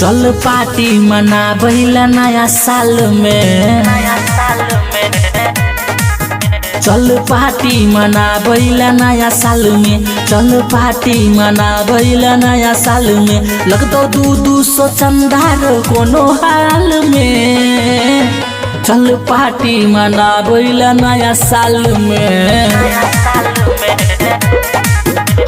चल पार्टी मना बहिला नया साल में, चल पार्टी मना बहिला नया साल में, चल पार्टी मना बहिला नया साल में। लगतो 200 चंदार कोनो हाल में, चल पार्टी मना बहिला नया साल में।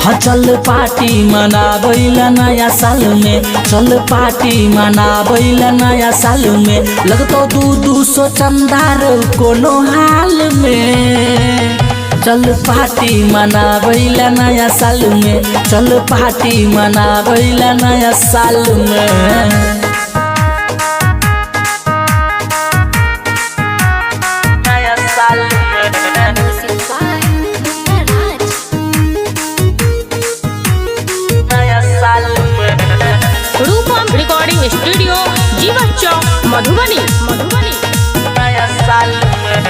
हाँ चल पार्टी मना बहिला नया साल में, चल पार्टी मना बहिला नया साल में। लगतो 200 चंदार कोनो हाल में, चल पार्टी मना बहिला नया साल में, चल पार्टी मना बहिला नया साल में। रूपम रिकॉर्डिंग स्टूडियो जीवन चौक मधुबनी। नया साल में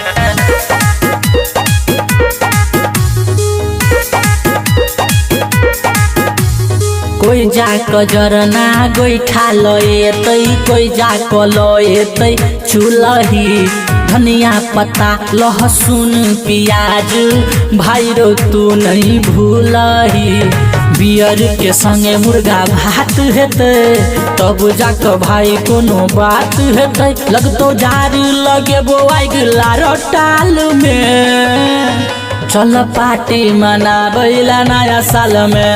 कोई जाक जरना गोइठा लएतै, कोई जाक लएतै चुलही। धनिया पत्ता लहसुन प्याज भाई रो तू नहीं भूलही। बियर के संगे मुर्गा भात हेतै, तब जाक भाई कोनो बात हेतै। लगतो जार लगे बोआई गिलारो टाल में, चल पार्टी मना बहिला नया साल में।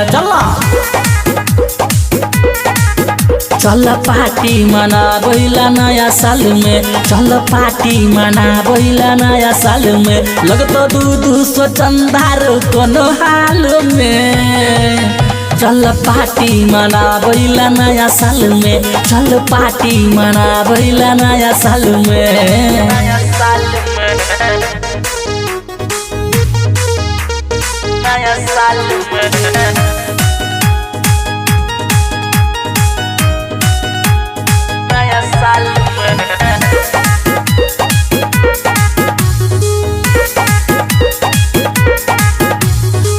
चल पार्टी मना बहिला नया साल में, चल पार्टी मना बहिला नया साल में। लगतो 200 चंदार कोनो हाल में, चल पार्टी मना बहिला नया साल में, चल पार्टी मना बहिला नया साल में। नया साल में, नया साल में।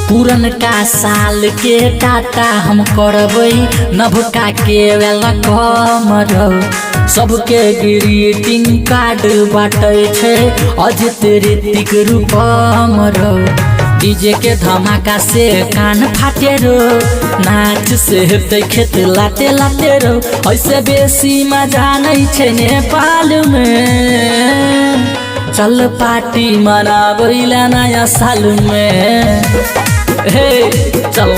पुरन का साल के टाटा हम करबै, नवका के वेलकम रहो। सबके ग्रीटिंग कार्ड बाँटे छै अजित ऋतिक रूपम रहो। डीजे के धमाका से कान फाटे रो, नाच से हेतै खेत लाते लाते रो। ऐसे बेसी मजा नहीं छै नेपाल में, चल पार्टी मना बहिला नया साल में। हे चल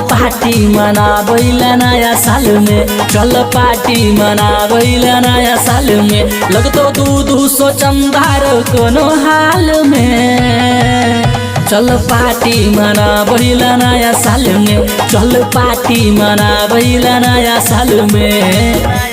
पार्टी मना बहिला नया साल में, चल पार्टी मना बहिला नया साल में। लगतो 200 चंदार कोनो हाल में, चल पार्टी मना बहिला नया साल में, चल पार्टी मना बहिला नया साल में।